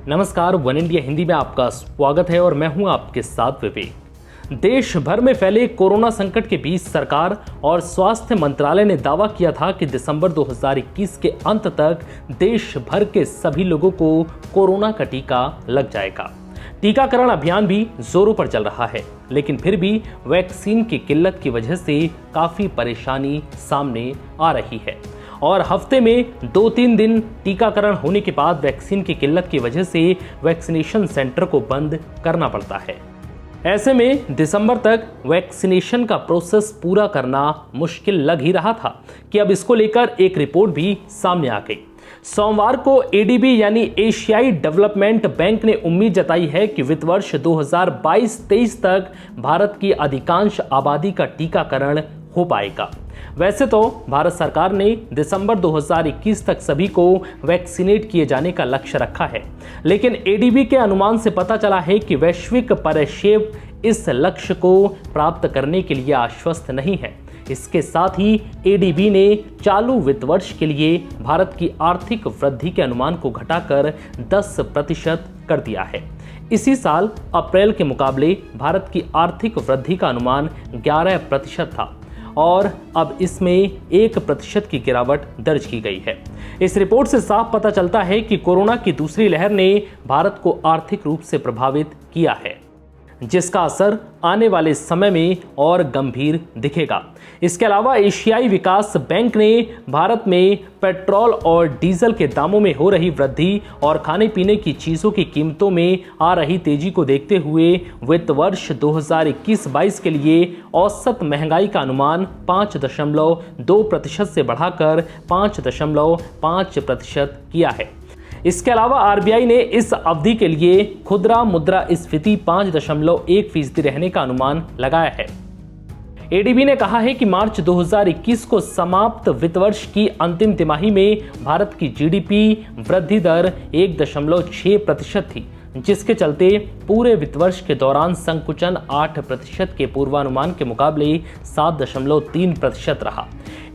नमस्कार, one India Hindi में आपका स्वागत है और मैं हूं आपके साथ विवेक। देश भर में फैले कोरोना संकट के बीच सरकार और स्वास्थ्य मंत्रालय ने दावा किया था कि दिसंबर 2021 के अंत तक देश भर के सभी लोगों को कोरोना का टीका लग जाएगा। टीकाकरण अभियान भी जोरों पर चल रहा है, लेकिन फिर भी वैक्सीन की किल्लत की वजह से काफी परेशानी सामने आ रही है और हफ्ते में 2-3 दिन टीकाकरण होने के बाद वैक्सीन की किल्लत की वजह से वैक्सीनेशन सेंटर को बंद करना पड़ता है। ऐसे में दिसंबर तक वैक्सीनेशन का प्रोसेस पूरा करना मुश्किल लग ही रहा था कि अब इसको लेकर एक रिपोर्ट भी सामने आ गई। सोमवार को एडीबी यानी एशियाई डेवलपमेंट बैंक ने उम्मीद जताई है कि वित्त वर्ष 2022-23 तक भारत की अधिकांश आबादी का टीकाकरण हो पाएगा। वैसे तो भारत सरकार ने दिसंबर 2021 तक सभी को वैक्सीनेट किए जाने का लक्ष्य रखा है, लेकिन एडीबी के अनुमान से पता चला है कि वैश्विक परिप्रेक्ष्य इस लक्ष्य को प्राप्त करने के लिए आश्वस्त नहीं है। इसके साथ ही एडीबी ने चालू वित्त वर्ष के लिए भारत की आर्थिक वृद्धि के अनुमान को घटाकर 10% कर दिया है। इसी साल अप्रैल के मुकाबले भारत की आर्थिक वृद्धि का अनुमान 11% था और अब इसमें 1% की गिरावट दर्ज की गई है। इस रिपोर्ट से साफ पता चलता है कि कोरोना की दूसरी लहर ने भारत को आर्थिक रूप से प्रभावित किया है, जिसका असर आने वाले समय में और गंभीर दिखेगा। इसके अलावा एशियाई विकास बैंक ने भारत में पेट्रोल और डीजल के दामों में हो रही वृद्धि और खाने पीने की चीज़ों की कीमतों में आ रही तेजी को देखते हुए वित्त वर्ष 2021-22 के लिए औसत महंगाई का अनुमान 5.2% से बढ़ाकर 5.5% किया है। इसके अलावा आरबीआई ने इस अवधि के लिए खुदरा मुद्रास्फीति 5.1% रहने का अनुमान लगाया है। एडीबी ने कहा है कि मार्च 2021 को समाप्त वित्त वर्ष की अंतिम तिमाही में भारत की जीडीपी वृद्धि दर 1.6% थी, जिसके चलते पूरे वित्त वर्ष के दौरान संकुचन 8% के पूर्वानुमान के मुकाबले 7.3% रहा।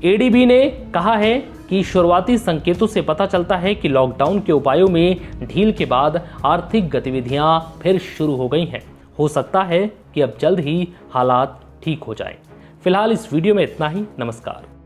एडीबी ने कहा है कि शुरुआती संकेतों से पता चलता है कि लॉकडाउन के उपायों में ढील के बाद आर्थिक गतिविधियां फिर शुरू हो गई हैं। हो सकता है कि अब जल्द ही हालात ठीक हो जाएं। फिलहाल इस वीडियो में इतना ही। नमस्कार।